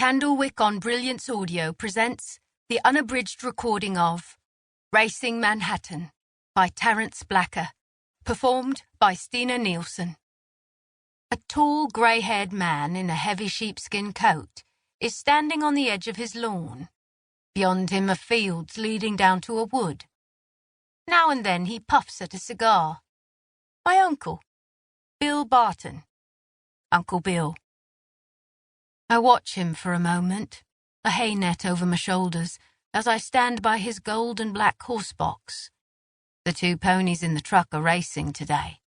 Candlewick on Brilliance Audio presents the unabridged recording of Racing Manhattan by Terence Blacker, performed by Stina Nielsen. A tall, grey-haired man in a heavy sheepskin coat is standing on the edge of his lawn. Beyond him are fields leading down to a wood. Now and then he puffs at a cigar. My uncle, Bill Barton. Uncle Bill. I watch him for a moment, a hay net over my shoulders, as I stand by his gold and black horse box. The 2 ponies in the truck are racing today.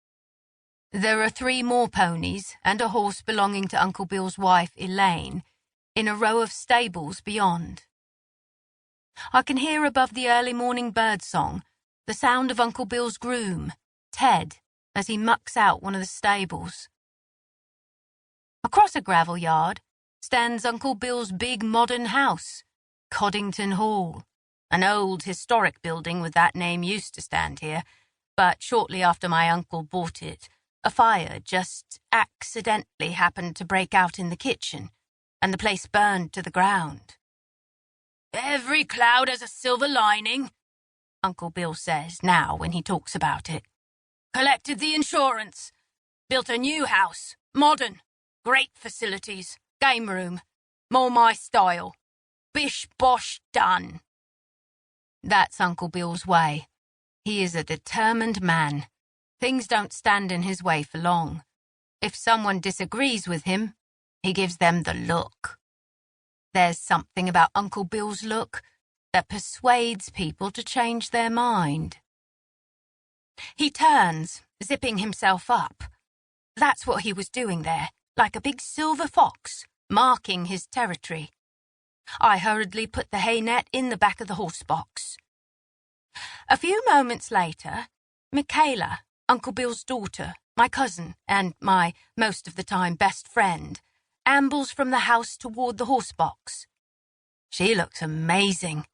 There are 3 more ponies and a horse belonging to Uncle Bill's wife, Elaine, in a row of stables beyond. I can hear above the early morning birdsong the sound of Uncle Bill's groom, Ted, as he mucks out one of the stables. Across a gravel yard stands Uncle Bill's big modern house, Coddington Hall. An old historic building with that name used to stand here, but shortly after my uncle bought it, a fire just accidentally happened to break out in the kitchen, and the place burned to the ground. "Every cloud has a silver lining," Uncle Bill says now when he talks about it. "Collected the insurance. Built a new house, modern, great facilities. Game room. More my style. Bish bosh done." That's Uncle Bill's way. He is a determined man. Things don't stand in his way for long. If someone disagrees with him, he gives them the look. There's something about Uncle Bill's look that persuades people to change their mind. He turns, zipping himself up. That's what he was doing there, like a big silver fox, marking his territory. I hurriedly put the hay net in the back of the horse box. A few moments later, Michaela, Uncle Bill's daughter, my cousin, and my, most of the time, best friend, ambles from the house toward the horse box. She looks amazing.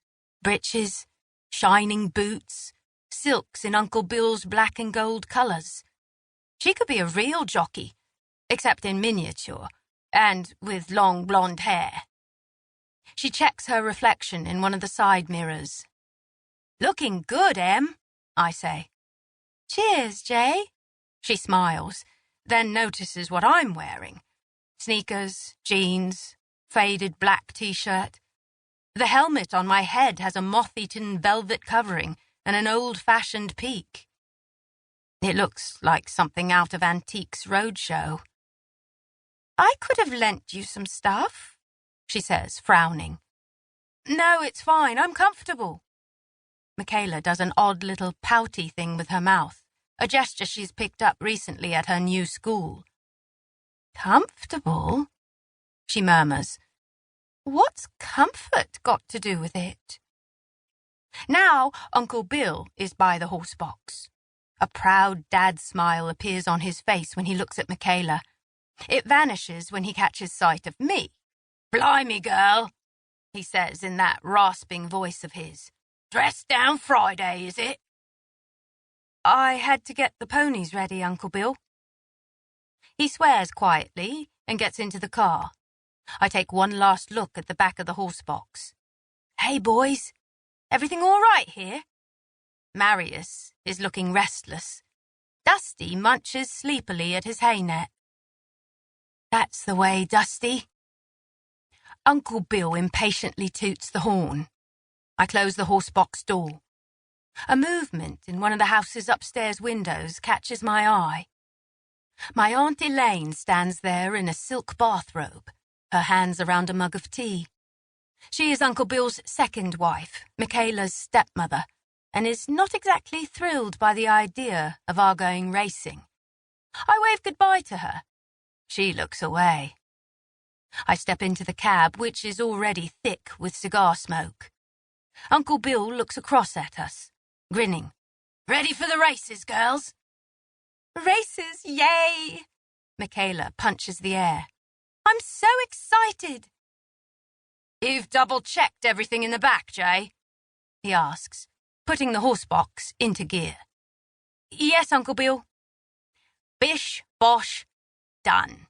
Breeches, shining boots, silks in Uncle Bill's black and gold colours. She could be a real jockey, except in miniature, and with long blonde hair. She checks her reflection in one of the side mirrors. "Looking good, Em," I say. "Cheers, Jay." She smiles, then notices what I'm wearing. Sneakers, jeans, faded black t-shirt. The helmet on my head has a moth-eaten velvet covering and an old-fashioned peak. It looks like something out of Antiques Roadshow. "I could have lent you some stuff," she says, frowning. "No, it's fine. I'm comfortable." Michaela does an odd little pouty thing with her mouth, a gesture she's picked up recently at her new school. "Comfortable?" she murmurs. "What's comfort got to do with it?" Now Uncle Bill is by the horse box. A proud dad smile appears on his face when he looks at Michaela. It vanishes when he catches sight of me. "Blimey, girl," he says in that rasping voice of his. "Dressed down Friday, is it?" "I had to get the ponies ready, Uncle Bill." He swears quietly and gets into the car. I take one last look at the back of the horse box. "Hey, boys, everything all right here?" Marius is looking restless. Dusty munches sleepily at his hay net. "That's the way, Dusty." Uncle Bill impatiently toots the horn. I close the horse box door. A movement in one of the house's upstairs windows catches my eye. My Aunt Elaine stands there in a silk bathrobe, her hands around a mug of tea. She is Uncle Bill's second wife, Michaela's stepmother, and is not exactly thrilled by the idea of our going racing. I wave goodbye to her. She looks away. I step into the cab, which is already thick with cigar smoke. Uncle Bill looks across at us, grinning. "Ready for the races, girls?" "Races, yay!" Michaela punches the air. "I'm so excited." "You've double-checked everything in the back, Jay?" he asks, putting the horse box into gear. "Yes, Uncle Bill." Bish, bosh, done.